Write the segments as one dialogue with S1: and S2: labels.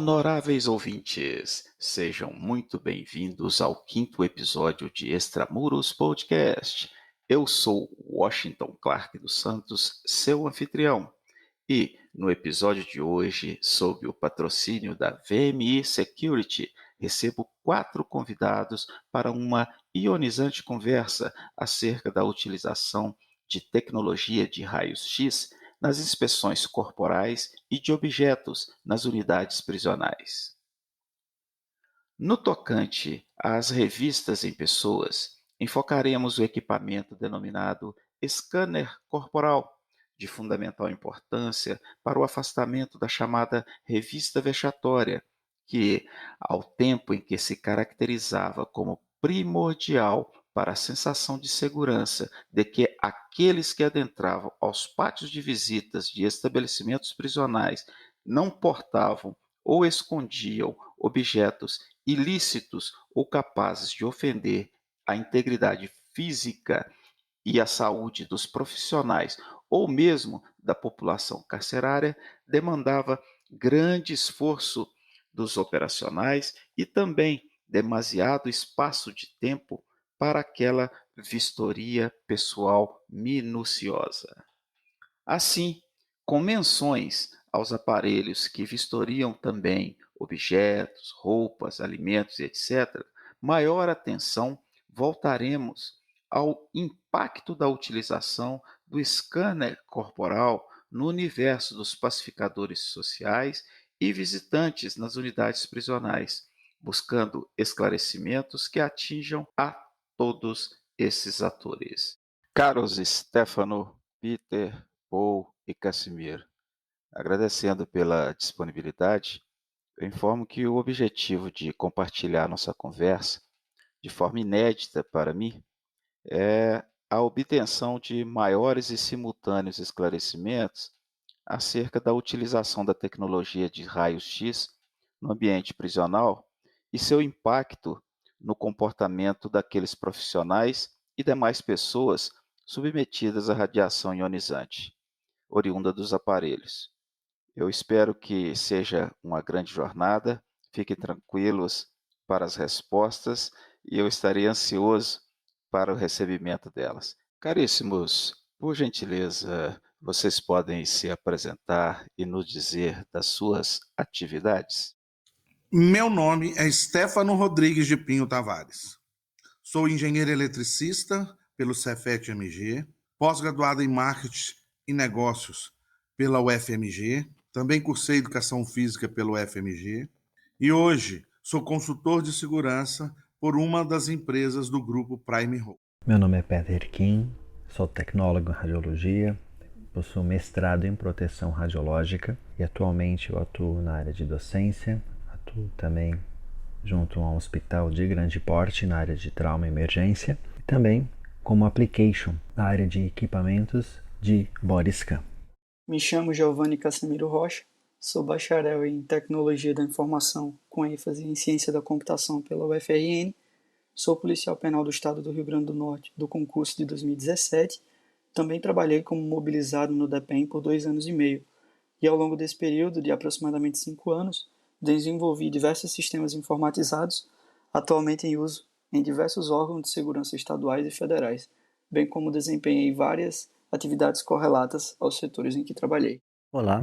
S1: Honoráveis ouvintes, sejam muito bem-vindos ao quinto episódio de Extramuros Podcast. Eu sou Washington Clark dos Santos, seu anfitrião, e no episódio de hoje, sob o patrocínio da VMI Security, recebo 4 convidados para uma ionizante conversa acerca da utilização de tecnologia de raios-x nas inspeções corporais e de objetos nas unidades prisionais. No tocante às revistas em pessoas, enfocaremos o equipamento denominado scanner corporal, de fundamental importância para o afastamento da chamada revista vexatória, que, ao tempo em que se caracterizava como primordial para a sensação de segurança de que aqueles que adentravam aos pátios de visitas de estabelecimentos prisionais não portavam ou escondiam objetos ilícitos ou capazes de ofender a integridade física e a saúde dos profissionais ou mesmo da população carcerária, demandava grande esforço dos operacionais e também demasiado espaço de tempo para aquela vistoria pessoal minuciosa. Assim, com menções aos aparelhos que vistoriam também objetos, roupas, alimentos, etc., maior atenção voltaremos ao impacto da utilização do scanner corporal no universo dos pacificadores sociais e visitantes nas unidades prisionais, buscando esclarecimentos que atinjam a todos esses atores. Caros Stefano, Peter, Paul e Casimir, agradecendo pela disponibilidade, eu informo que o objetivo de compartilhar nossa conversa, de forma inédita para mim, é a obtenção de maiores e simultâneos esclarecimentos acerca da utilização da tecnologia de raios-x no ambiente prisional e seu impacto no comportamento daqueles profissionais e demais pessoas submetidas à radiação ionizante, oriunda dos aparelhos. Eu espero que seja uma grande jornada, fiquem tranquilos para as respostas e eu estarei ansioso para o recebimento delas. Caríssimos, por gentileza, vocês podem se apresentar e nos dizer das suas atividades?
S2: Meu nome é Stefano Rodrigues de Pinho Tavares. Sou engenheiro eletricista pelo Cefet-MG, pós-graduado em Marketing e Negócios pela UFMG, também cursei Educação Física pelo UFMG e hoje sou consultor de segurança por uma das empresas do grupo Prime Home.
S3: Meu nome é Peter Kim, sou tecnólogo em radiologia, possuo mestrado em proteção radiológica e atualmente eu atuo na área de docência, atuo também junto a um hospital de grande porte na área de trauma e emergência e também como application na área de equipamentos de body scan.
S4: Me chamo Giovanni Casemiro Rocha, sou bacharel em Tecnologia da Informação com ênfase em Ciência da Computação pela UFRN, sou policial penal do Estado do Rio Grande do Norte do concurso de 2017, também trabalhei como mobilizado no DEPEN por 2 anos e meio, e ao longo desse período de aproximadamente 5 anos, desenvolvi diversos sistemas informatizados, atualmente em uso em diversos órgãos de segurança estaduais e federais, bem como desempenhei várias atividades correlatas aos setores em que trabalhei.
S5: Olá,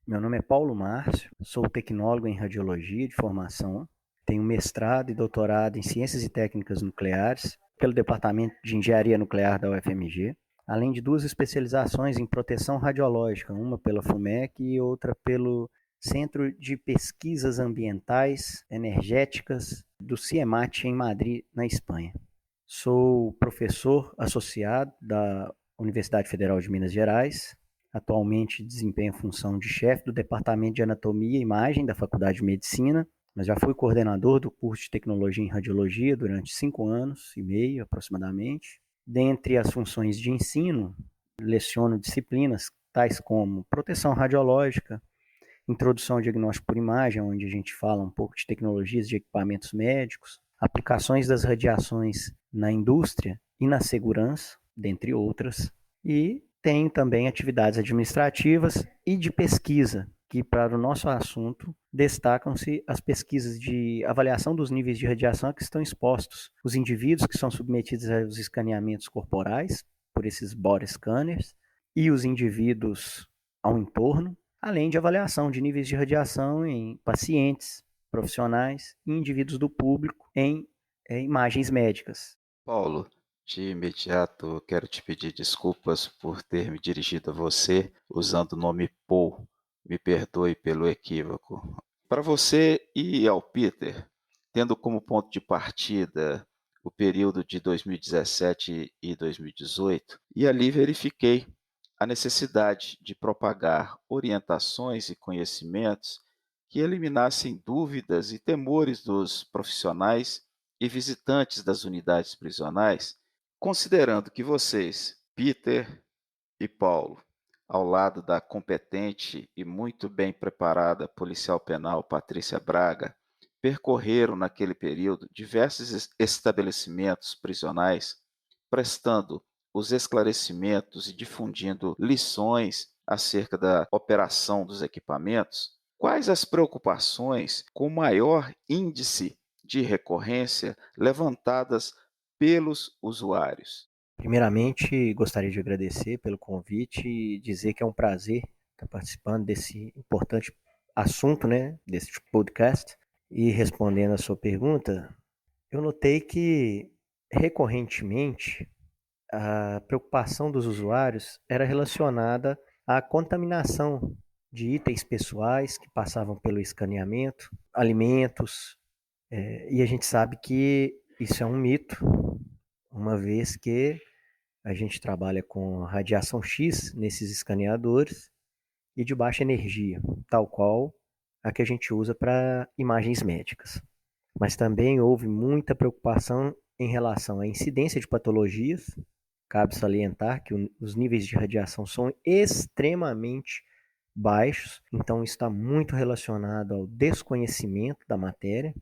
S5: meu nome é Paulo Márcio, sou tecnólogo em radiologia de formação, tenho mestrado e doutorado em Ciências e Técnicas Nucleares pelo Departamento de Engenharia Nuclear da UFMG, além de 2 especializações em proteção radiológica, uma pela FUMEC e outra pelo Centro de Pesquisas Ambientais Energéticas do CIEMAT em Madrid, na Espanha. Sou professor associado da Universidade Federal de Minas Gerais. Atualmente desempenho a função de chefe do Departamento de Anatomia e Imagem da Faculdade de Medicina, mas já fui coordenador do curso de Tecnologia em Radiologia durante 5 anos e meio, aproximadamente. Dentre as funções de ensino, leciono disciplinas tais como proteção radiológica, introdução ao diagnóstico por imagem, onde a gente fala um pouco de tecnologias de equipamentos médicos, aplicações das radiações na indústria e na segurança, dentre outras, e tenho também atividades administrativas e de pesquisa, que, para o nosso assunto, destacam-se as pesquisas de avaliação dos níveis de radiação a que estão expostos os indivíduos que são submetidos aos escaneamentos corporais, por esses body scanners, e os indivíduos ao entorno, além de avaliação de níveis de radiação em pacientes, profissionais e indivíduos do público em imagens médicas.
S1: Paulo, de imediato quero te pedir desculpas por ter me dirigido a você usando o nome Paul. Me perdoe pelo equívoco. Para você e ao Peter, tendo como ponto de partida o período de 2017 e 2018, e ali verifiquei a necessidade de propagar orientações e conhecimentos que eliminassem dúvidas e temores dos profissionais e visitantes das unidades prisionais, considerando que vocês, Peter e Paulo, ao lado da competente e muito bem preparada policial penal Patrícia Braga, percorreram naquele período diversos estabelecimentos prisionais, prestando os esclarecimentos e difundindo lições acerca da operação dos equipamentos. Quais as preocupações com maior índice de recorrência levantadas pelos usuários?
S5: Primeiramente, gostaria de agradecer pelo convite e dizer que é um prazer estar participando desse importante assunto, né, desse podcast. E respondendo a sua pergunta, eu notei que recorrentemente a preocupação dos usuários era relacionada à contaminação de itens pessoais que passavam pelo escaneamento, alimentos, e a gente sabe que isso é um mito, uma vez que a gente trabalha com radiação X nesses escaneadores e de baixa energia, tal qual a que a gente usa para imagens médicas. Mas também houve muita preocupação em relação à incidência de patologias. Cabe salientar que os níveis de radiação são extremamente baixos, então está muito relacionado ao desconhecimento da matéria,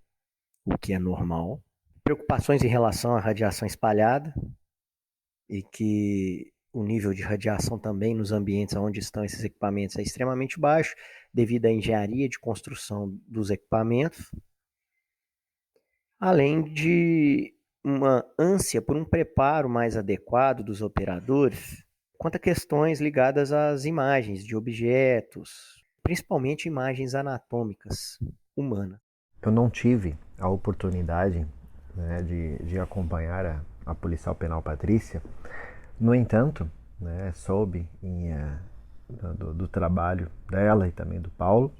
S5: o que é normal. Preocupações em relação à radiação espalhada, e que o nível de radiação também nos ambientes onde estão esses equipamentos é extremamente baixo, devido à engenharia de construção dos equipamentos, além de uma ânsia por um preparo mais adequado dos operadores quanto a questões ligadas às imagens de objetos, principalmente imagens anatômicas humanas.
S3: Eu não tive a oportunidade, né, de acompanhar a policial penal Patrícia. No entanto, né, soube do trabalho dela e também do Paulo,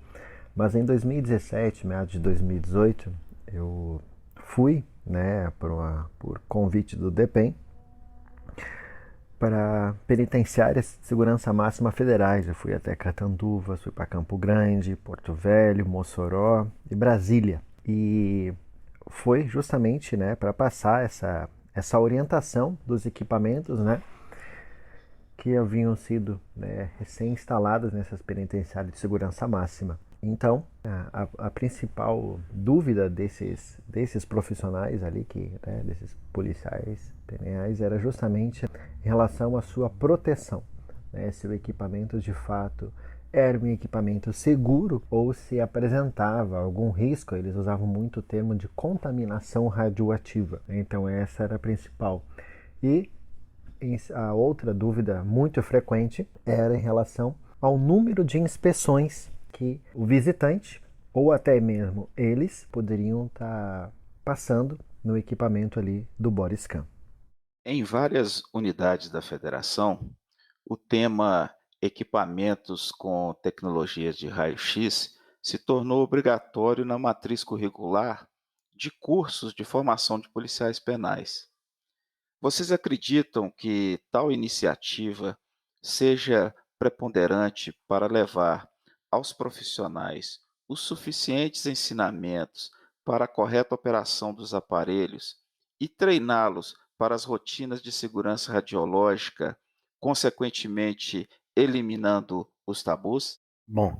S3: mas em 2017, meados de 2018, eu fui, né, por convite do DEPEN, para penitenciárias de segurança máxima federais. Eu fui até Catanduvas, fui para Campo Grande, Porto Velho, Mossoró e Brasília. E foi justamente, né, para passar essa orientação dos equipamentos, né, que haviam sido, né, recém-instalados nessas penitenciárias de segurança máxima. Então, a principal dúvida desses profissionais ali, né, desses policiais penais, era justamente em relação à sua proteção, né, se o equipamento de fato era um equipamento seguro ou se apresentava algum risco. Eles usavam muito o termo de contaminação radioativa. Então essa era a principal. E a outra dúvida muito frequente era em relação ao número de inspeções que o visitante ou até mesmo eles poderiam estar passando no equipamento ali do body scan.
S1: Em várias unidades da federação, o tema equipamentos com tecnologias de raio-x se tornou obrigatório na matriz curricular de cursos de formação de policiais penais. Vocês acreditam que tal iniciativa seja preponderante para levar aos profissionais os suficientes ensinamentos para a correta operação dos aparelhos e treiná-los para as rotinas de segurança radiológica, consequentemente eliminando os tabus?
S5: Bom,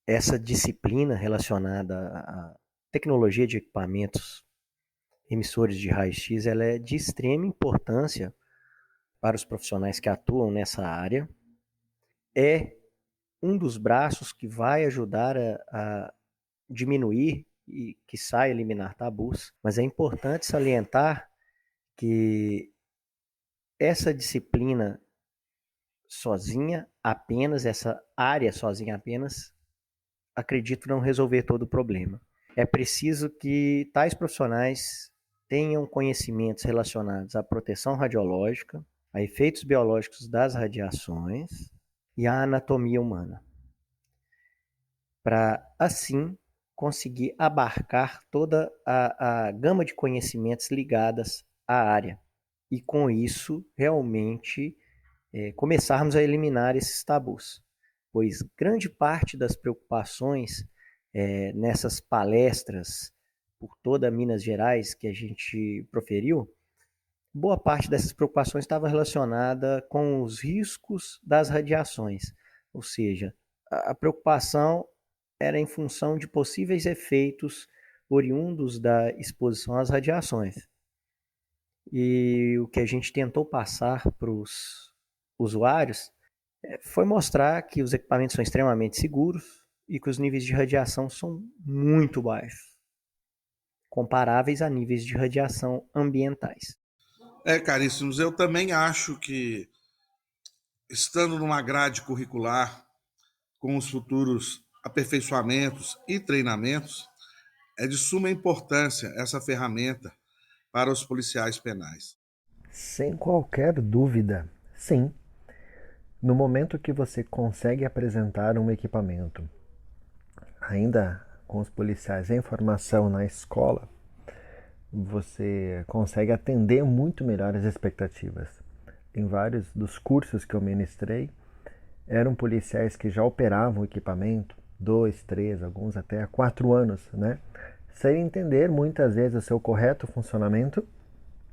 S5: essa disciplina relacionada à tecnologia de equipamentos emissores de raio-x, ela é de extrema importância para os profissionais que atuam nessa área. É um dos braços que vai ajudar a diminuir e, quiçá, eliminar tabus. Mas é importante salientar que essa disciplina sozinha, apenas, essa área sozinha apenas, acredito não resolver todo o problema. É preciso que tais profissionais tenham conhecimentos relacionados à proteção radiológica, a efeitos biológicos das radiações e à anatomia humana, para assim conseguir abarcar toda a gama de conhecimentos ligadas à área e com isso realmente começarmos a eliminar esses tabus, pois grande parte das preocupações nessas palestras por toda Minas Gerais que a gente proferiu, boa parte dessas preocupações estava relacionada com os riscos das radiações, ou seja, a preocupação era em função de possíveis efeitos oriundos da exposição às radiações. E o que a gente tentou passar para os usuários foi mostrar que os equipamentos são extremamente seguros e que os níveis de radiação são muito baixos, comparáveis a níveis de radiação ambientais.
S2: Caríssimos, eu também acho que, estando numa grade curricular, com os futuros aperfeiçoamentos e treinamentos, é de suma importância essa ferramenta para os policiais penais.
S3: Sem qualquer dúvida, sim. No momento que você consegue apresentar um equipamento, ainda com os policiais em formação na escola, você consegue atender muito melhor as expectativas. Em vários dos cursos que eu ministrei, eram policiais que já operavam o equipamento 2, 3, alguns até há 4 anos, né? Sem entender muitas vezes o seu correto funcionamento,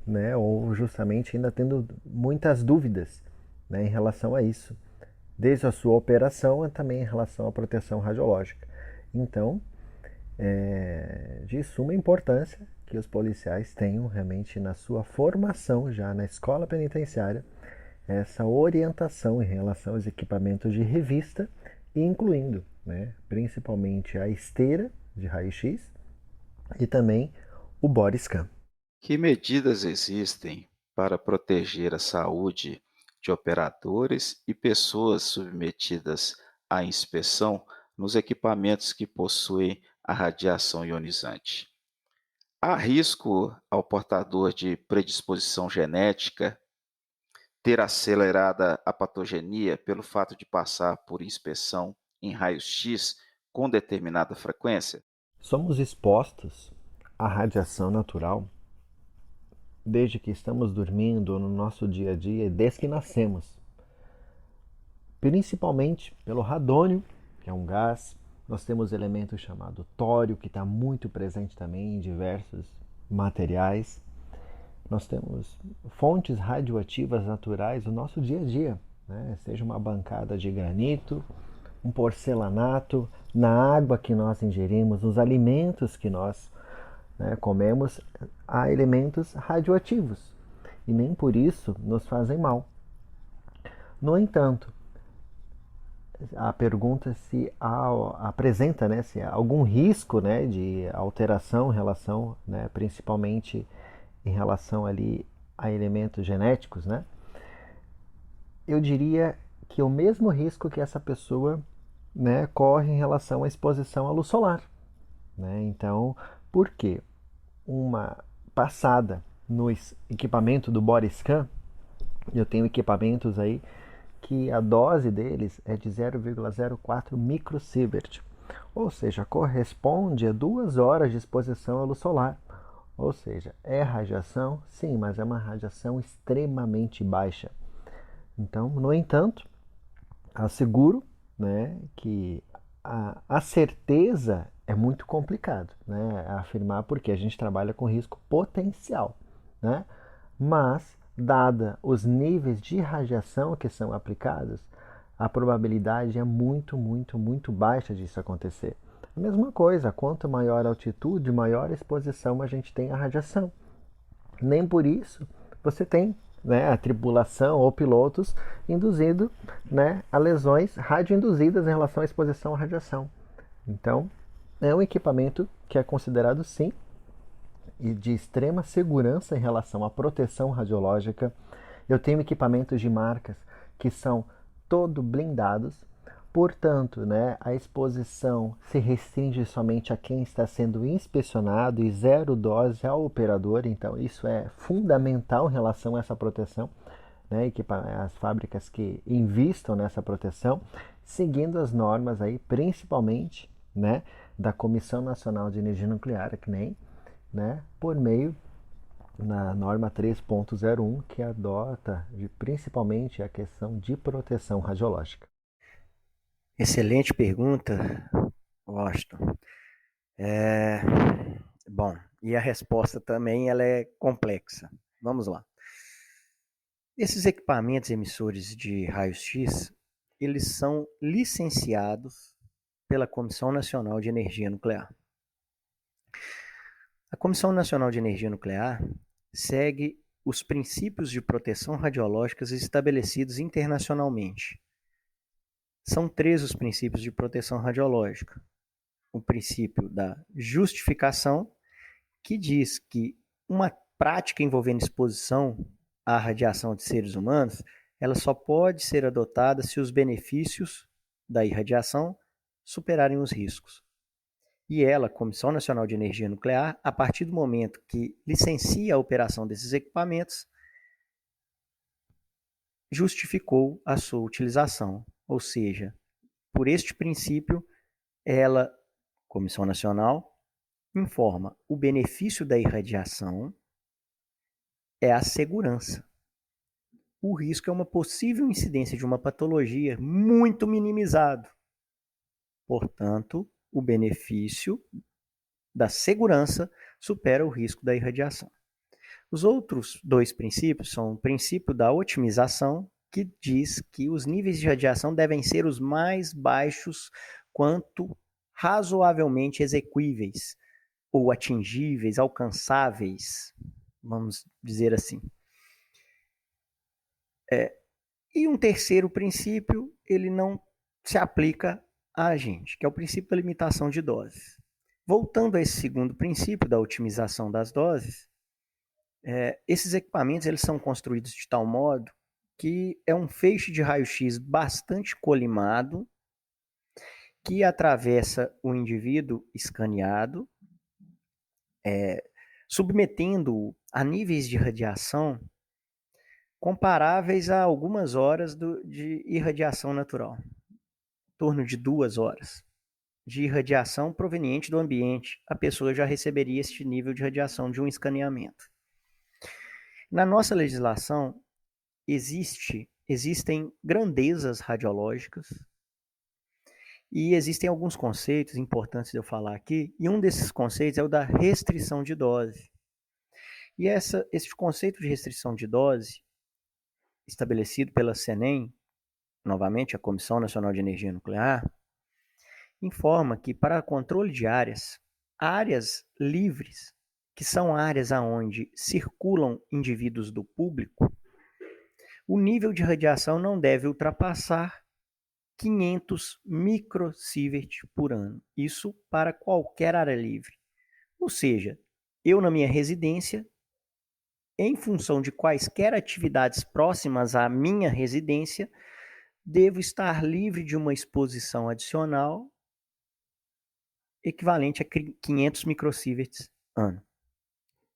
S3: né? Ou justamente ainda tendo muitas dúvidas, né, em relação a isso, desde a sua operação e também em relação à proteção radiológica. Então, de suma importância que os policiais tenham realmente na sua formação, já na escola penitenciária, essa orientação em relação aos equipamentos de revista, incluindo, né, principalmente a esteira de raio-x e também o body scan.
S1: Que medidas existem para proteger a saúde de operadores e pessoas submetidas à inspeção nos equipamentos que possuem a radiação ionizante? Há risco ao portador de predisposição genética ter acelerada a patogenia pelo fato de passar por inspeção em raios-x com determinada frequência?
S3: Somos expostos à radiação natural desde que estamos dormindo no nosso dia a dia e desde que nascemos. Principalmente pelo radônio, que é um gás. Nós temos elemento chamado tório, que está muito presente também em diversos materiais. Nós temos fontes radioativas naturais no nosso dia a dia, né? Seja uma bancada de granito, um porcelanato, na água que nós ingerimos, nos alimentos que nós, né, comemos, há elementos radioativos e nem por isso nos fazem mal. No entanto, a pergunta se apresenta, né, se há algum risco, né, de alteração em relação, né, principalmente em relação ali a elementos genéticos, né? Eu diria que o mesmo risco que essa pessoa, né, corre em relação à exposição à luz solar, né? Então, por quê? Uma passada no equipamento do body scan, eu tenho equipamentos aí que a dose deles é de 0,04 microsievert, ou seja, corresponde a 2 horas de exposição à luz solar. Ou seja, é radiação? Sim, mas é uma radiação extremamente baixa. Então, no entanto, asseguro, né, que a certeza é muito complicado, né, afirmar, porque a gente trabalha com risco potencial, né? Mas, dada os níveis de radiação que são aplicados, a probabilidade é muito, muito, muito baixa disso acontecer. A mesma coisa, quanto maior a altitude, maior exposição a gente tem à radiação. Nem por isso você tem né, a tripulação ou pilotos, induzindo, né, a lesões radioinduzidas em relação à exposição à radiação. Então, é um equipamento que é considerado, sim, e de extrema segurança em relação à proteção radiológica. Eu tenho equipamentos de marcas que são todo blindados, portanto, né, a exposição se restringe somente a quem está sendo inspecionado e zero dose ao operador, então isso é fundamental em relação a essa proteção, né, as fábricas que investam nessa proteção, seguindo as normas aí, principalmente, né, da Comissão Nacional de Energia Nuclear, a CNEM, né, por meio na norma 3.01, que adota principalmente a questão de proteção radiológica.
S5: Excelente pergunta, Washington. Bom, e a resposta também ela é complexa. Vamos lá. Esses equipamentos emissores de raios-x, eles são licenciados pela Comissão Nacional de Energia Nuclear. A Comissão Nacional de Energia Nuclear segue os princípios de proteção radiológicas estabelecidos internacionalmente. São 3 os princípios de proteção radiológica. O princípio da justificação, que diz que uma prática envolvendo exposição à radiação de seres humanos, ela só pode ser adotada se os benefícios da irradiação superarem os riscos. E ela, Comissão Nacional de Energia Nuclear, a partir do momento que licencia a operação desses equipamentos, justificou a sua utilização. Ou seja, por este princípio, ela, Comissão Nacional, informa o benefício da irradiação é a segurança. O risco é uma possível incidência de uma patologia muito minimizado. Portanto, o benefício da segurança supera o risco da irradiação. Os outros 2 princípios são o princípio da otimização, que diz que os níveis de radiação devem ser os mais baixos quanto razoavelmente execuíveis, ou atingíveis, alcançáveis, vamos dizer assim. E um terceiro princípio, ele não se aplica a gente, que é o princípio da limitação de doses. Voltando a esse segundo princípio da otimização das doses, esses equipamentos eles são construídos de tal modo que é um feixe de raio-x bastante colimado que atravessa o indivíduo escaneado, submetendo-o a níveis de radiação comparáveis a algumas horas de irradiação natural, em torno de 2 horas de irradiação proveniente do ambiente. A pessoa já receberia este nível de radiação de um escaneamento. Na nossa legislação, existem grandezas radiológicas e existem alguns conceitos importantes de eu falar aqui, e um desses conceitos é o da restrição de dose. E esse conceito de restrição de dose, estabelecido pela CNEM, novamente a Comissão Nacional de Energia Nuclear, informa que para controle de áreas livres, que são áreas onde circulam indivíduos do público, o nível de radiação não deve ultrapassar 500 microsievert por ano. Isso para qualquer área livre. Ou seja, eu na minha residência, em função de quaisquer atividades próximas à minha residência, devo estar livre de uma exposição adicional equivalente a 500 microsieverts ano,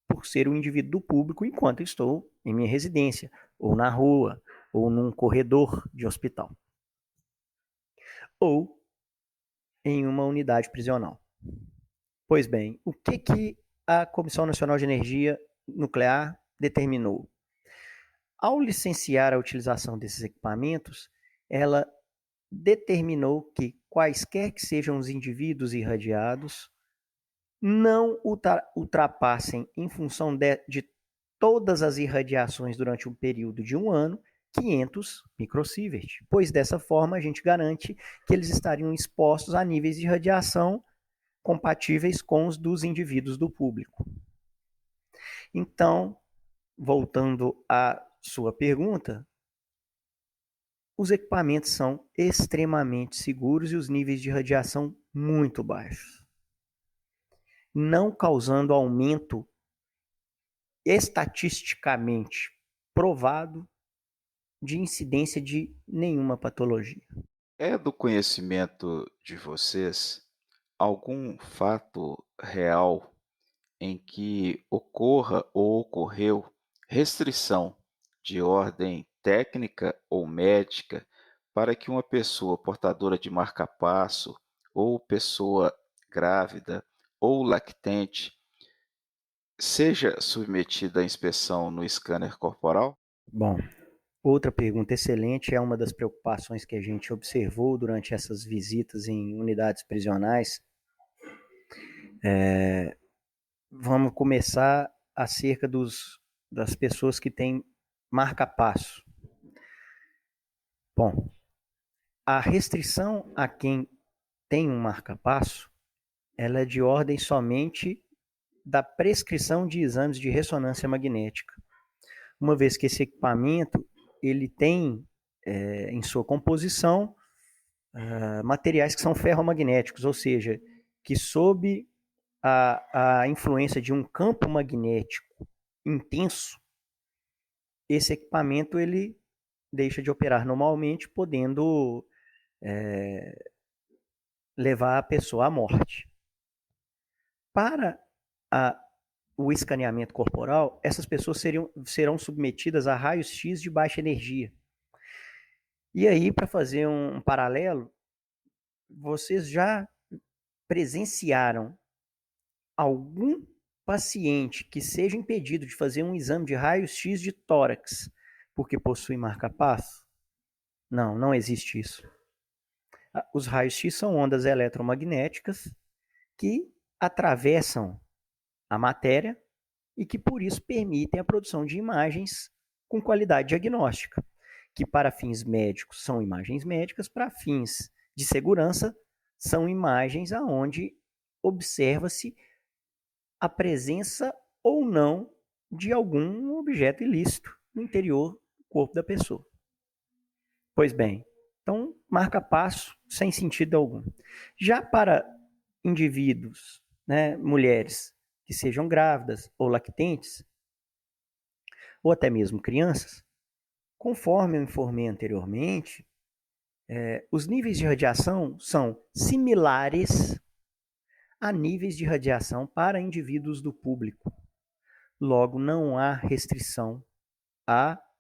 S5: por ser um indivíduo do público enquanto estou em minha residência, ou na rua, ou num corredor de hospital, ou em uma unidade prisional. Pois bem, o que a Comissão Nacional de Energia Nuclear determinou? Ao licenciar a utilização desses equipamentos, ela determinou que quaisquer que sejam os indivíduos irradiados não ultrapassem, em função de todas as irradiações durante um período de 1 ano, 500 microsievert, pois dessa forma a gente garante que eles estariam expostos a níveis de radiação compatíveis com os dos indivíduos do público. Então, voltando à sua pergunta, os equipamentos são extremamente seguros e os níveis de radiação muito baixos, não causando aumento estatisticamente provado de incidência de nenhuma patologia.
S1: É do conhecimento de vocês algum fato real em que ocorra ou ocorreu restrição de ordem técnica ou médica para que uma pessoa portadora de marca-passo ou pessoa grávida ou lactente seja submetida à inspeção no scanner corporal?
S5: Bom, outra pergunta excelente, é uma das preocupações que a gente observou durante essas visitas em unidades prisionais. Vamos começar acerca das pessoas que têm marca-passo. Bom, a restrição a quem tem um marca-passo, ela é de ordem somente da prescrição de exames de ressonância magnética. Uma vez que esse equipamento ele tem em sua composição materiais que são ferromagnéticos, ou seja, que sob a influência de um campo magnético intenso, esse equipamento ele deixa de operar normalmente, podendo levar a pessoa à morte. Para o escaneamento corporal, essas pessoas serão submetidas a raios X de baixa energia. E aí, para fazer um paralelo, vocês já presenciaram algum paciente que seja impedido de fazer um exame de raio-x de tórax porque possui marca-passo? Não, não existe isso. Os raios-x são ondas eletromagnéticas que atravessam a matéria e que, por isso, permitem a produção de imagens com qualidade diagnóstica, que para fins médicos são imagens médicas, para fins de segurança são imagens aonde observa-se a presença ou não de algum objeto ilícito no interior do corpo da pessoa. Pois bem, então marca-passo sem sentido algum. Já para indivíduos, mulheres que sejam grávidas ou lactentes, ou até mesmo crianças, conforme eu informei anteriormente, os níveis de radiação são similares a níveis de radiação para indivíduos do público. Logo, não há restrição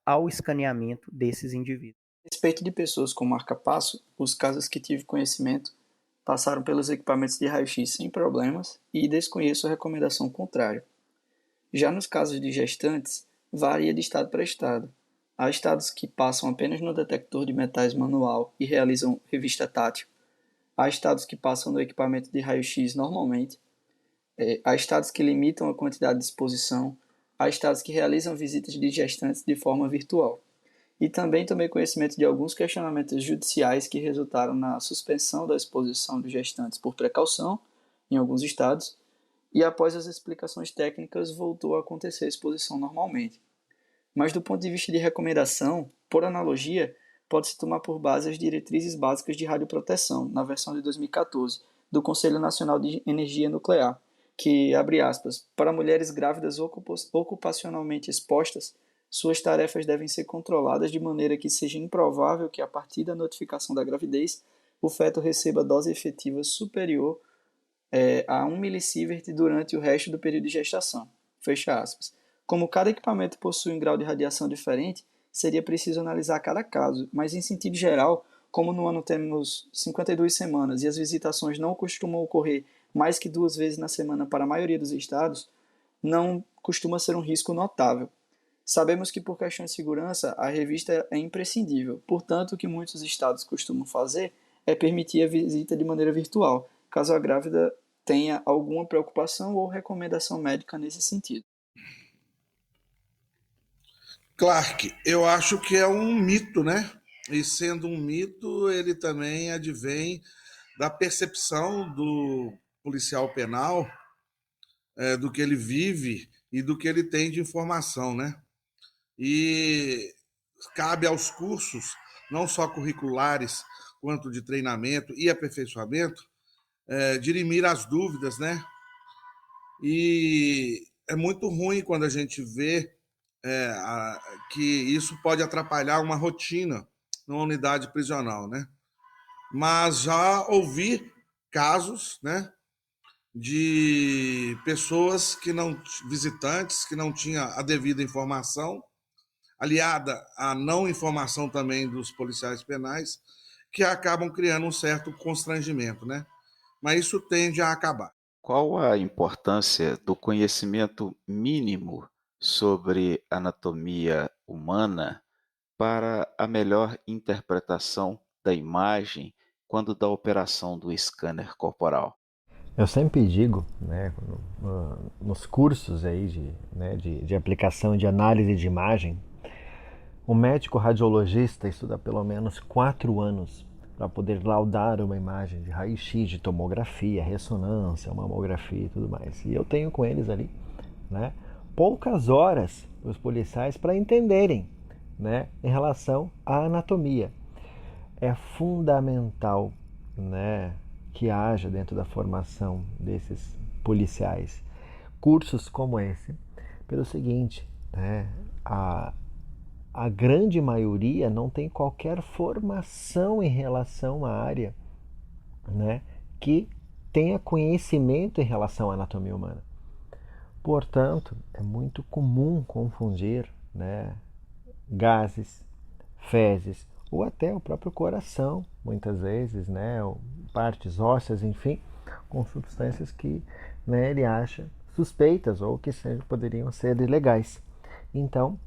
S5: ao escaneamento desses indivíduos.
S4: A respeito de pessoas com marca-passo, os casos que tive conhecimento passaram pelos equipamentos de raio-x sem problemas e desconheço a recomendação contrária. Já nos casos de gestantes, varia de estado para estado. Há estados que passam apenas no detector de metais manual e realizam revista tátil. Há estados que passam no equipamento de raio-x normalmente. Há estados que limitam a quantidade de exposição. Há estados que realizam visitas de gestantes de forma virtual. E também tomei conhecimento de alguns questionamentos judiciais que resultaram na suspensão da exposição dos gestantes por precaução, em alguns estados, e após as explicações técnicas voltou a acontecer a exposição normalmente. Mas do ponto de vista de recomendação, por analogia, pode-se tomar por base as diretrizes básicas de radioproteção, na versão de 2014, do Conselho Nacional de Energia Nuclear, que, abre aspas, para mulheres grávidas ocupacionalmente expostas, suas tarefas devem ser controladas de maneira que seja improvável que, a partir da notificação da gravidez, o feto receba dose efetiva superior a 1 milisievert durante o resto do período de gestação. Fecha aspas. Como cada equipamento possui um grau de radiação diferente, seria preciso analisar cada caso, mas em sentido geral, como no ano temos 52 semanas e as visitações não costumam ocorrer mais que 2 vezes na semana para a maioria dos estados, não costuma ser um risco notável. Sabemos que por questões de segurança, a revista é imprescindível, portanto o que muitos estados costumam fazer é permitir a visita de maneira virtual, caso a grávida tenha alguma preocupação ou recomendação médica nesse sentido.
S2: Clark, eu acho que é um mito, né? E sendo um mito, ele também advém da percepção do policial penal, do que ele vive e do que ele tem de informação, né? e cabe aos cursos, não só curriculares, quanto de treinamento e aperfeiçoamento, dirimir as dúvidas, né? E é muito ruim quando a gente vê que isso pode atrapalhar uma rotina numa unidade prisional, né? Mas já ouvi casos, né, de pessoas que não, visitantes que não tinham a devida informação, aliada à não informação também dos policiais penais, que acabam criando um certo constrangimento, né? Mas isso tende a acabar.
S1: Qual a importância do conhecimento mínimo sobre anatomia humana para a melhor interpretação da imagem quando da operação do scanner corporal?
S3: Eu sempre digo, né, nos cursos aí de aplicação de análise de imagem, o médico radiologista estuda pelo menos 4 anos para poder laudar uma imagem de raio-x, de tomografia, ressonância, mamografia e tudo mais. E eu tenho com eles ali, né, poucas horas os policiais para entenderem, né, em relação à anatomia. É fundamental, né, que haja dentro da formação desses policiais cursos como esse, pelo seguinte, né, a grande maioria não tem qualquer formação em relação à área, né, que tenha conhecimento em relação à anatomia humana. Portanto, é muito comum confundir, né, gases, fezes ou até o próprio coração, muitas vezes, né, partes ósseas, enfim, com substâncias que, né, ele acha suspeitas ou que poderiam ser ilegais. Então,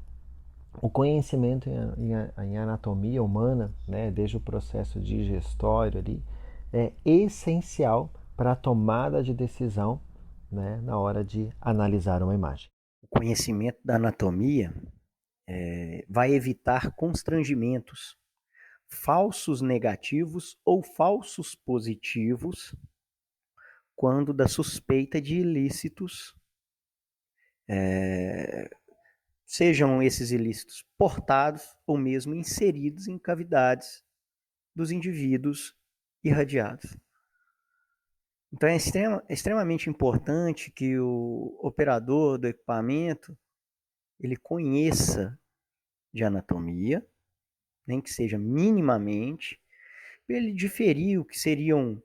S3: o conhecimento em anatomia humana, né, desde o processo digestório ali, é essencial para a tomada de decisão, né, na hora de analisar uma imagem.
S5: O conhecimento da anatomia vai evitar constrangimentos, falsos negativos ou falsos positivos, quando da suspeita de ilícitos, sejam esses ilícitos portados ou mesmo inseridos em cavidades dos indivíduos irradiados. Então é extremamente importante que o operador do equipamento ele conheça de anatomia, nem que seja minimamente, para ele diferir o que seriam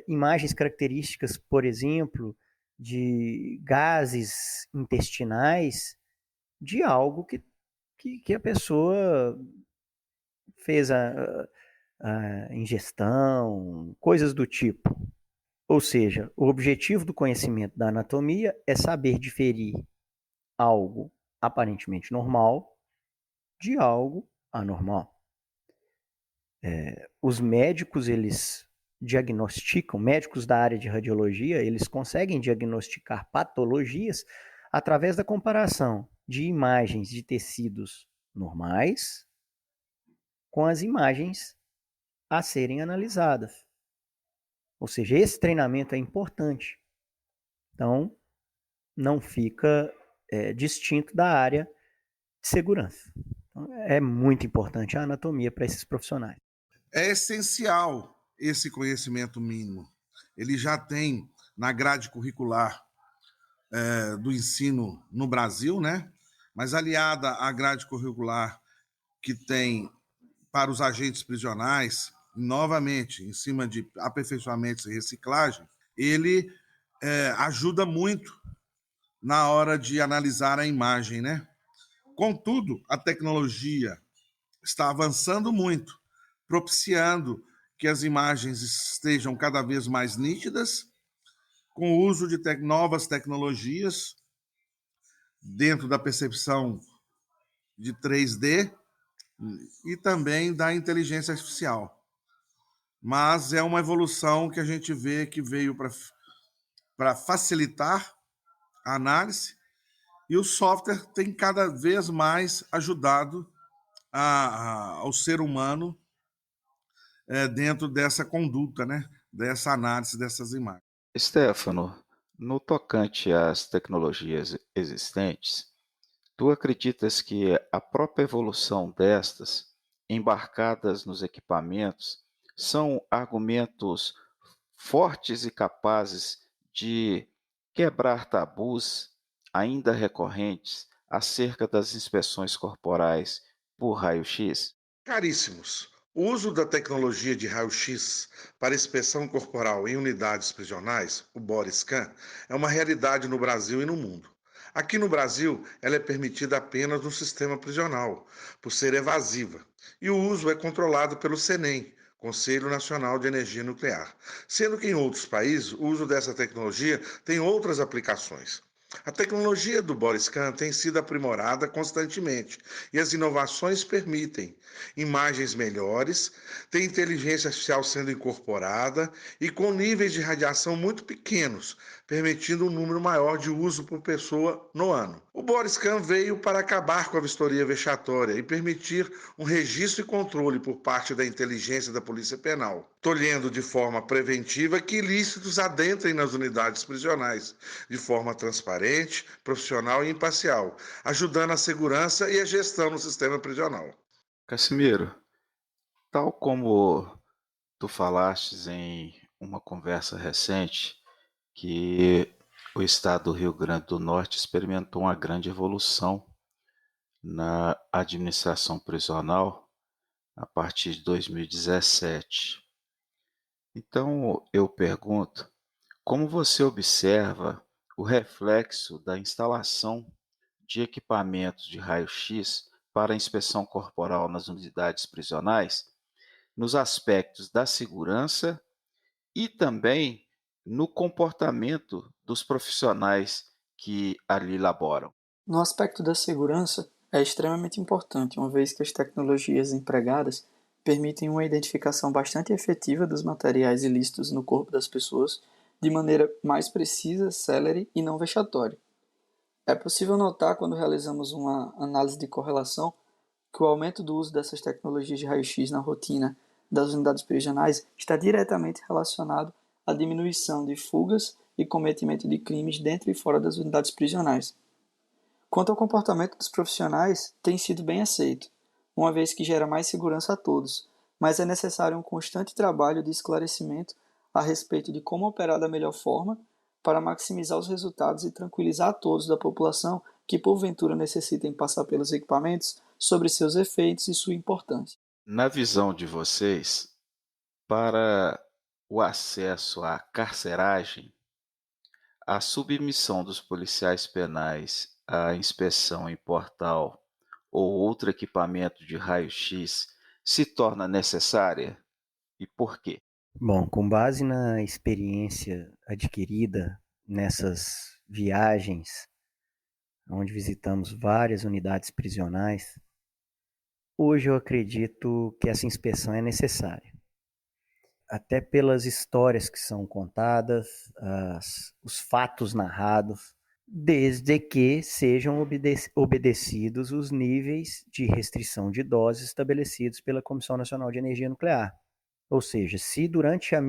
S5: imagens características, por exemplo, de gases intestinais, de algo que a pessoa fez a ingestão, coisas do tipo. Ou seja, o objetivo do conhecimento da anatomia é saber diferir algo aparentemente normal de algo anormal. Os médicos, eles diagnosticam, médicos da área de radiologia, eles conseguem diagnosticar patologias através da comparação de imagens de tecidos normais com as imagens a serem analisadas. Ou seja, esse treinamento é importante. Então, não fica distinto da área de segurança. Então, é muito importante a anatomia para esses profissionais.
S2: É essencial esse conhecimento mínimo. Ele já tem na grade curricular do ensino no Brasil, né? Mas aliada à grade curricular que tem para os agentes prisionais, novamente, em cima de aperfeiçoamentos e reciclagem, ele ajuda muito na hora de analisar a imagem, né? Contudo, a tecnologia está avançando muito, propiciando que as imagens estejam cada vez mais nítidas, com o uso de novas tecnologias dentro da percepção de 3D e também da inteligência artificial. Mas é uma evolução que a gente vê que veio para facilitar a análise, e o software tem cada vez mais ajudado ao ser humano dentro dessa conduta, né? Dessa análise dessas imagens.
S1: Stefano, no tocante às tecnologias existentes, Tu acreditas que a própria evolução destas, embarcadas nos equipamentos, são argumentos fortes e capazes de quebrar tabus ainda recorrentes acerca das inspeções corporais por raio-x?
S2: Caríssimos, o uso da tecnologia de raio-x para inspeção corporal em unidades prisionais, o body scan, é uma realidade no Brasil e no mundo. Aqui no Brasil, ela é permitida apenas no sistema prisional, por ser evasiva, e o uso é controlado pelo CNEM, Conselho Nacional de Energia Nuclear, sendo que em outros países o uso dessa tecnologia tem outras aplicações. A tecnologia do body scan tem sido aprimorada constantemente e as inovações permitem imagens melhores, tem inteligência artificial sendo incorporada e com níveis de radiação muito pequenos, permitindo um número maior de uso por pessoa no ano. O body scan veio para acabar com a vistoria vexatória e permitir um registro e controle por parte da inteligência da Polícia Penal, tolhendo de forma preventiva que ilícitos adentrem nas unidades prisionais, de forma transparente, profissional e imparcial, ajudando a segurança e a gestão no sistema prisional.
S1: Casimiro, tal como tu falastes em uma conversa recente, que o estado do Rio Grande do Norte experimentou uma grande evolução na administração prisional a partir de 2017. Então eu pergunto, como você observa o reflexo da instalação de equipamentos de raio-x para a inspeção corporal nas unidades prisionais, nos aspectos da segurança e também no comportamento dos profissionais que ali laboram?
S4: No aspecto da segurança, é extremamente importante, uma vez que as tecnologias empregadas permitem uma identificação bastante efetiva dos materiais ilícitos no corpo das pessoas de maneira mais precisa, célere e não vexatória. É possível notar, quando realizamos uma análise de correlação, que o aumento do uso dessas tecnologias de raio-x na rotina das unidades prisionais está diretamente relacionado à diminuição de fugas e cometimento de crimes dentro e fora das unidades prisionais. Quanto ao comportamento dos profissionais, tem sido bem aceito, uma vez que gera mais segurança a todos, mas é necessário um constante trabalho de esclarecimento a respeito de como operar da melhor forma para maximizar os resultados e tranquilizar a todos da população que porventura necessitem passar pelos equipamentos sobre seus efeitos e sua importância.
S1: Na visão de vocês, para o acesso à carceragem, a submissão dos policiais penais à inspeção em portal ou outro equipamento de raio-x se torna necessária? E por quê?
S5: Bom, com base na experiência adquirida nessas viagens, onde visitamos várias unidades prisionais, hoje eu acredito que essa inspeção é necessária. Até pelas histórias que são contadas, os fatos narrados, desde que sejam obedecidos os níveis de restrição de doses estabelecidos pela Comissão Nacional de Energia Nuclear. Ou seja, se durante o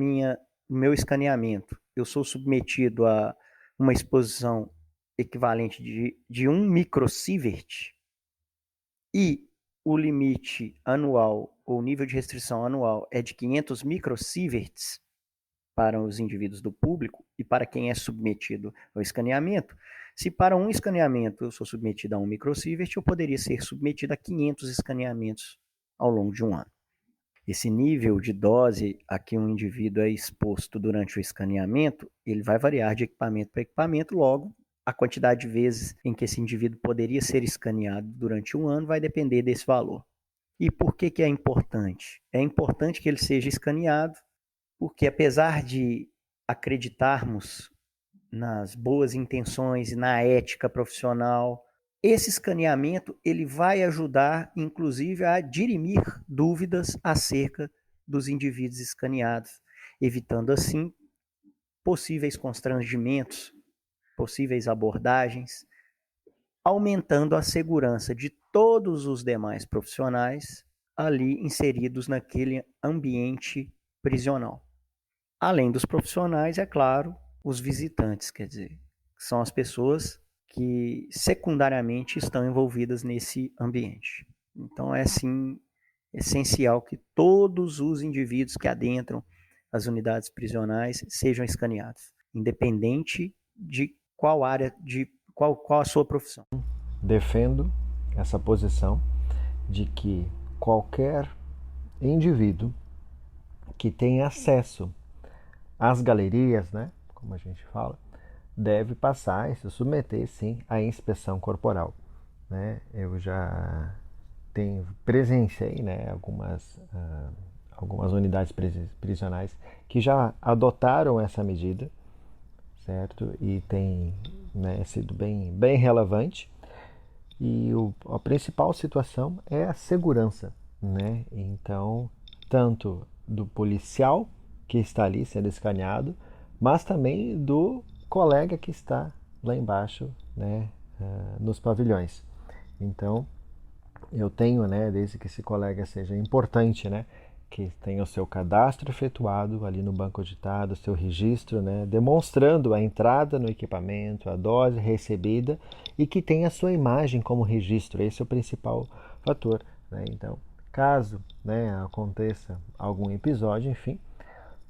S5: meu escaneamento eu sou submetido a uma exposição equivalente de 1 microsievert e o limite anual ou nível de restrição anual é de 500 microsieverts para os indivíduos do público e para quem é submetido ao escaneamento, se para um escaneamento eu sou submetido a 1 microsievert, eu poderia ser submetido a 500 escaneamentos ao longo de um ano. Esse nível de dose a que um indivíduo é exposto durante o escaneamento, ele vai variar de equipamento para equipamento, logo, a quantidade de vezes em que esse indivíduo poderia ser escaneado durante um ano vai depender desse valor. E por que é importante? É importante que ele seja escaneado, porque apesar de acreditarmos nas boas intenções e na ética profissional, esse escaneamento ele vai ajudar, inclusive, a dirimir dúvidas acerca dos indivíduos escaneados, evitando assim possíveis constrangimentos, possíveis abordagens, aumentando a segurança de todos os demais profissionais ali inseridos naquele ambiente prisional. Além dos profissionais, é claro, os visitantes, quer dizer, são as pessoas que secundariamente estão envolvidas nesse ambiente. Então é sim essencial que todos os indivíduos que adentram as unidades prisionais sejam escaneados, independente de qual área, de qual a sua profissão.
S3: Defendo essa posição de que qualquer indivíduo que tenha acesso às galerias, né, como a gente fala, deve passar e se submeter, sim, à inspeção corporal. Né? Eu já presenciei, né, algumas unidades prisionais que já adotaram essa medida, certo? E tem, né, sido bem relevante. E a principal situação é a segurança, né? Então, tanto do policial que está ali sendo escaneado, mas também do colega que está lá embaixo, né, nos pavilhões. Então, eu tenho, né, desde que esse colega seja importante, né, que tenha o seu cadastro efetuado ali no banco de dados, seu registro, né, demonstrando a entrada no equipamento, a dose recebida e que tenha a sua imagem como registro. Esse é o principal fator. Né? Então, caso, né, aconteça algum episódio, enfim,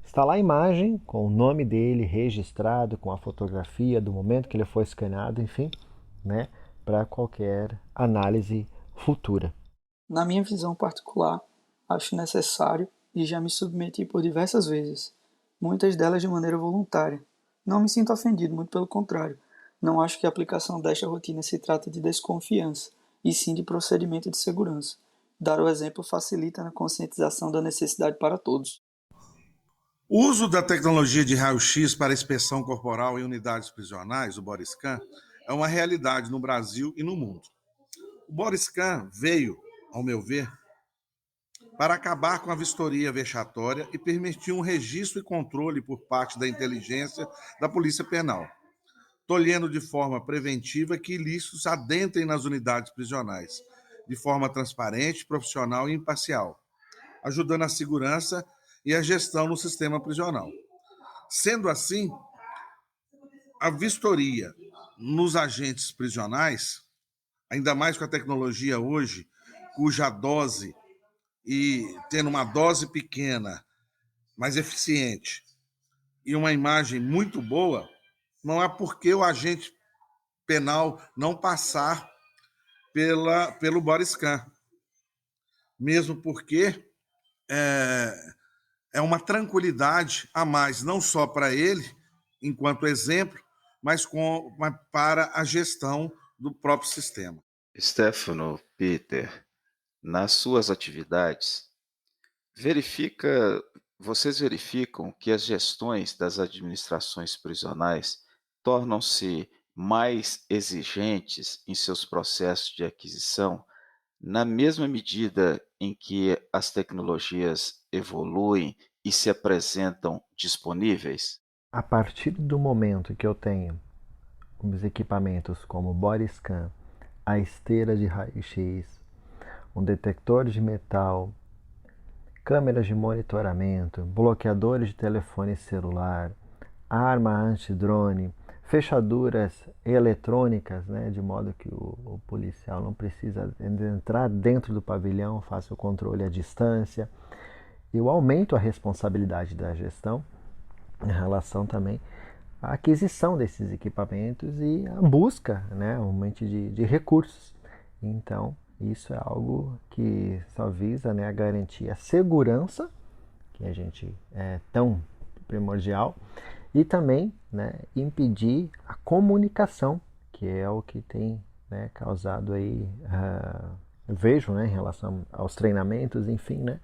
S3: está lá a imagem com o nome dele registrado, com a fotografia do momento que ele foi escaneado, enfim, né, para qualquer análise futura.
S4: Na minha visão particular, acho necessário e já me submeti por diversas vezes, muitas delas de maneira voluntária. Não me sinto ofendido, muito pelo contrário. Não acho que a aplicação desta rotina se trata de desconfiança, e sim de procedimento de segurança. Dar o exemplo facilita na conscientização da necessidade para todos.
S2: O uso da tecnologia de raio-x para inspeção corporal em unidades prisionais, o Bodycan, é uma realidade no Brasil e no mundo. O Bodycan veio, ao meu ver, para acabar com a vistoria vexatória e permitir um registro e controle por parte da inteligência da Polícia Penal, tolhendo de forma preventiva que ilícitos adentrem nas unidades prisionais, de forma transparente, profissional e imparcial, ajudando a segurança e a gestão no sistema prisional. Sendo assim, a vistoria nos agentes prisionais, ainda mais com a tecnologia hoje, cuja dose e tendo uma dose pequena, mas eficiente, e uma imagem muito boa, não há por que o agente penal não passar pelo Bodycan. Mesmo porque é uma tranquilidade a mais, não só para ele, enquanto exemplo, mas para a gestão do próprio sistema.
S1: Stefano, Peter, nas suas atividades, vocês verificam que as gestões das administrações prisionais tornam-se mais exigentes em seus processos de aquisição, na mesma medida em que as tecnologias evoluem e se apresentam disponíveis?
S3: A partir do momento que eu tenho os equipamentos como Bodyscan, a esteira de raio-x, um detector de metal, câmeras de monitoramento, bloqueadores de telefone celular, arma antidrone, fechaduras eletrônicas, né, de modo que o policial não precisa entrar dentro do pavilhão, faça o controle à distância. Eu aumento a responsabilidade da gestão em relação também à aquisição desses equipamentos e a busca, né, aumento de recursos. Então, isso é algo que só visa, né, a garantir a segurança, que a gente é tão primordial, e também, né, impedir a comunicação, que é o que tem, né, causado aí, eu vejo, né, em relação aos treinamentos, enfim, né,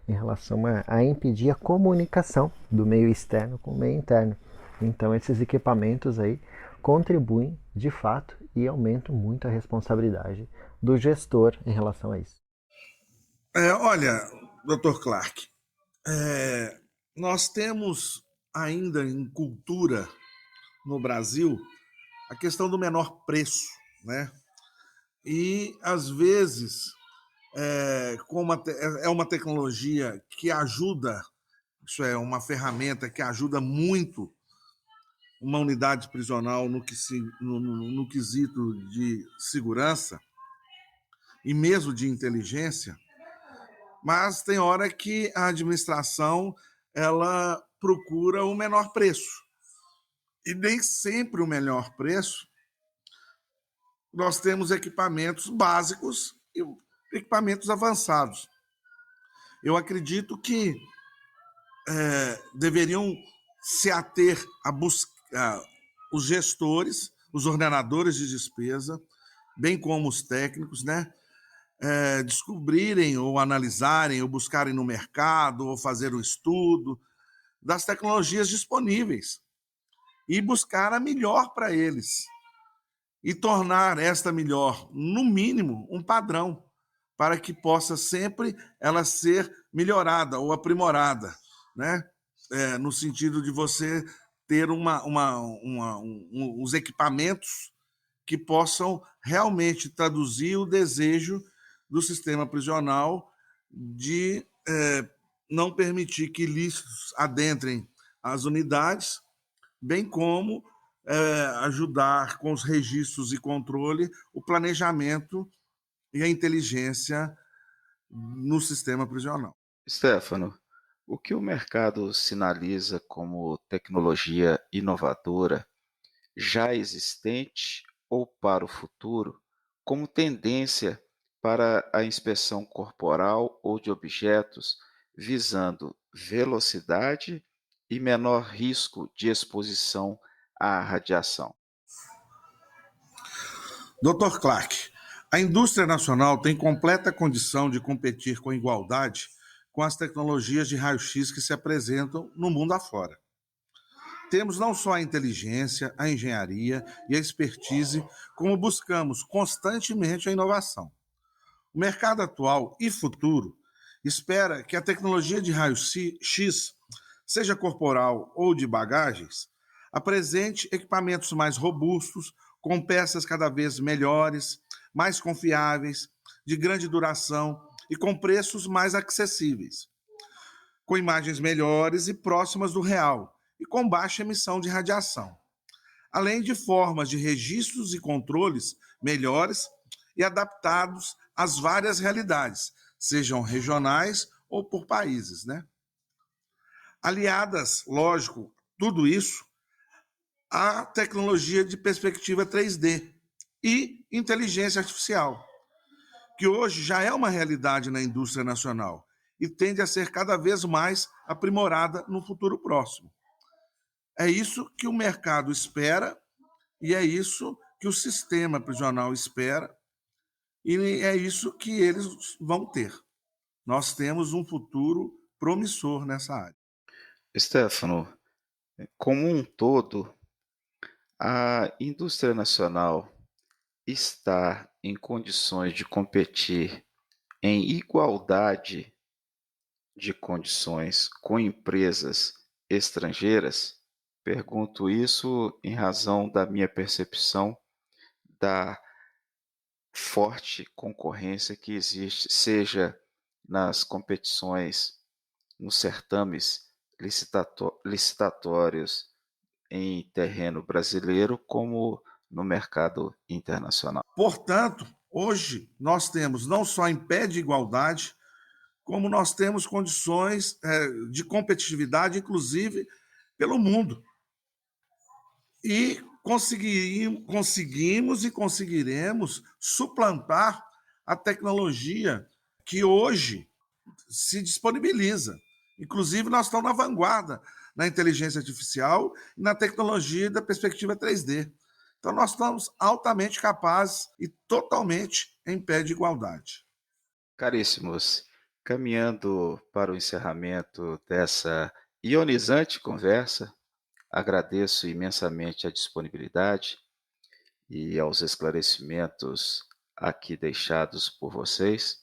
S3: em relação a impedir a comunicação do meio externo com o meio interno. Então esses equipamentos aí contribuem de fato e aumentam muito a responsabilidade do gestor em relação a isso.
S2: Olha, Dr. Clark, nós temos ainda em cultura no Brasil a questão do menor preço, né? E às vezes é uma tecnologia que ajuda, isso é uma ferramenta que ajuda muito uma unidade prisional no quesito de segurança e mesmo de inteligência, mas tem hora que a administração ela procura o menor preço. E nem sempre o melhor preço. Nós temos equipamentos básicos e equipamentos avançados. Eu acredito que deveriam se ater a buscar os gestores, os ordenadores de despesa, bem como os técnicos, né? Descobrirem ou analisarem ou buscarem no mercado ou fazer um estudo das tecnologias disponíveis e buscar a melhor para eles e tornar esta melhor, no mínimo, um padrão para que possa sempre ela ser melhorada ou aprimorada, né? No sentido de você ter os equipamentos que possam realmente traduzir o desejo do sistema prisional de não permitir que ilícitos adentrem as unidades, bem como ajudar com os registros e controle o planejamento e a inteligência no sistema prisional.
S1: Stefano, o que o mercado sinaliza como tecnologia inovadora já existente ou para o futuro, como tendência para a inspeção corporal ou de objetos, visando velocidade e menor risco de exposição à radiação?
S2: Dr. Clark, a indústria nacional tem completa condição de competir com igualdade com as tecnologias de raio-x que se apresentam no mundo afora. Temos não só a inteligência, a engenharia e a expertise, como buscamos constantemente a inovação. O mercado atual e futuro espera que a tecnologia de raio-x, seja corporal ou de bagagens, apresente equipamentos mais robustos, com peças cada vez melhores, mais confiáveis, de grande duração e com preços mais acessíveis, com imagens melhores e próximas do real e com baixa emissão de radiação, além de formas de registros e controles melhores e adaptados às várias realidades, sejam regionais ou por países, né? Aliadas, lógico, tudo isso à tecnologia de perspectiva 3D e inteligência artificial, que hoje já é uma realidade na indústria nacional e tende a ser cada vez mais aprimorada no futuro próximo. É isso que o mercado espera e é isso que o sistema prisional espera e é isso que eles vão ter. Nós temos um futuro promissor nessa área.
S1: Stefano, como um todo, a indústria nacional está em condições de competir em igualdade de condições com empresas estrangeiras? Pergunto isso em razão da minha percepção da forte concorrência que existe, seja nas competições, nos certames licitatórios em terreno brasileiro, como no mercado internacional.
S2: Portanto, hoje nós temos não só em pé de igualdade, como nós temos condições de competitividade, inclusive pelo mundo. E conseguimos e conseguiremos suplantar a tecnologia que hoje se disponibiliza. Inclusive, nós estamos na vanguarda na inteligência artificial e na tecnologia da perspectiva 3D. Então, nós estamos altamente capazes e totalmente em pé de igualdade.
S1: Caríssimos, caminhando para o encerramento dessa ionizante conversa, agradeço imensamente a disponibilidade e aos esclarecimentos aqui deixados por vocês.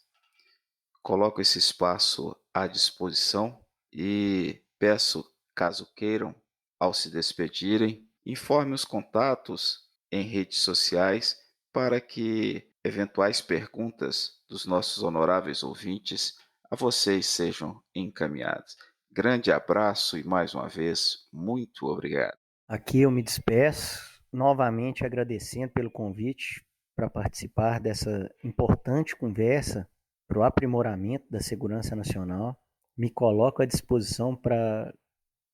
S1: Coloco esse espaço à disposição e peço, caso queiram, ao se despedirem, informe os contatos em redes sociais para que eventuais perguntas dos nossos honoráveis ouvintes a vocês sejam encaminhadas. Grande abraço e, mais uma vez, muito obrigado.
S5: Aqui eu me despeço, novamente agradecendo pelo convite para participar dessa importante conversa para o aprimoramento da segurança nacional. Me coloco à disposição para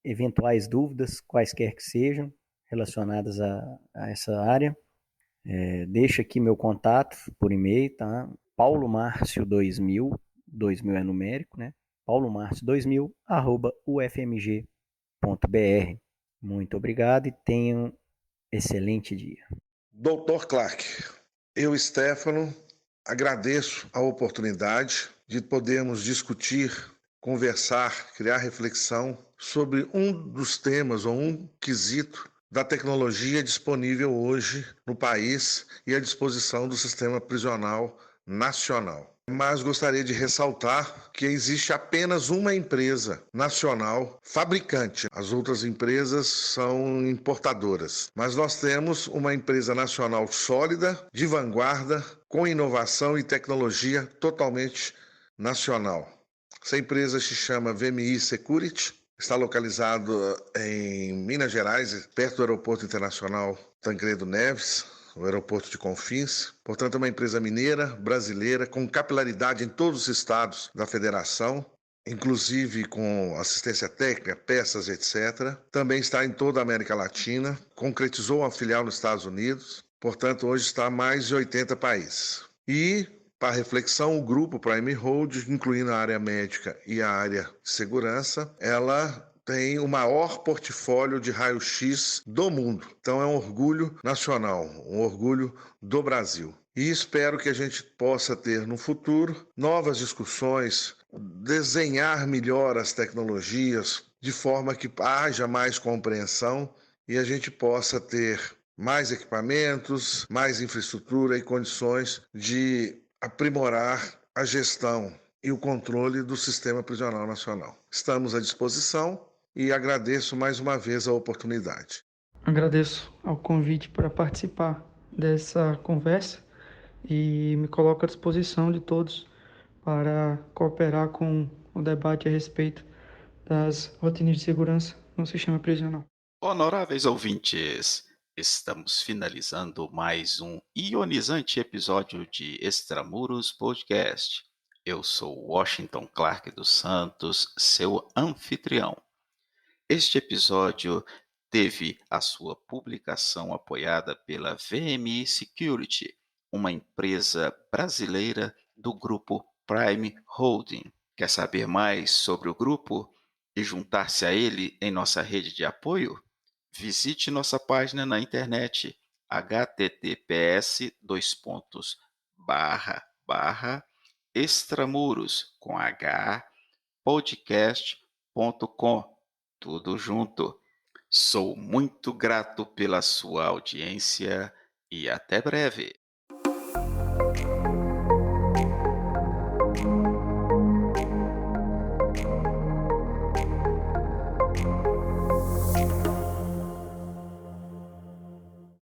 S5: eventuais dúvidas, quaisquer que sejam, relacionadas a essa área. Deixo aqui meu contato por e-mail, tá? paulomarcio2000, 2000 é numérico, né? paulomarcio2000, @ufmg.br. Muito obrigado e tenham um excelente dia.
S2: Dr. Clark, eu, Stefano, agradeço a oportunidade de podermos discutir, conversar, criar reflexão sobre um dos temas ou um quesito da tecnologia disponível hoje no país e à disposição do sistema prisional nacional. Mas gostaria de ressaltar que existe apenas uma empresa nacional fabricante. As outras empresas são importadoras. Mas nós temos uma empresa nacional sólida, de vanguarda, com inovação e tecnologia totalmente nacional. Essa empresa se chama VMI Security. Está localizado em Minas Gerais, perto do Aeroporto Internacional Tancredo Neves, o aeroporto de Confins. Portanto, é uma empresa mineira, brasileira, com capilaridade em todos os estados da federação, inclusive com assistência técnica, peças, etc. Também está em toda a América Latina, concretizou uma filial nos Estados Unidos, portanto, hoje está em mais de 80 países. E, para reflexão, o grupo Prime Hold, incluindo a área médica e a área de segurança, ela tem o maior portfólio de raio-x do mundo. Então é um orgulho nacional, um orgulho do Brasil. E espero que a gente possa ter no futuro novas discussões, desenhar melhor as tecnologias, de forma que haja mais compreensão e a gente possa ter mais equipamentos, mais infraestrutura e condições de aprimorar a gestão e o controle do sistema prisional nacional. Estamos à disposição e agradeço mais uma vez a oportunidade.
S4: Agradeço ao convite para participar dessa conversa e me coloco à disposição de todos para cooperar com o debate a respeito das rotinas de segurança no sistema prisional.
S1: Honoráveis ouvintes, estamos finalizando mais um ionizante episódio de Extramuros Podcast. Eu sou Washington Clark dos Santos, seu anfitrião. Este episódio teve a sua publicação apoiada pela VMI Security, uma empresa brasileira do grupo Prime Holding. Quer saber mais sobre o grupo e juntar-se a ele em nossa rede de apoio? Visite nossa página na internet https://extramuros.podcast.com, tudo junto. Sou muito grato pela sua audiência e até breve.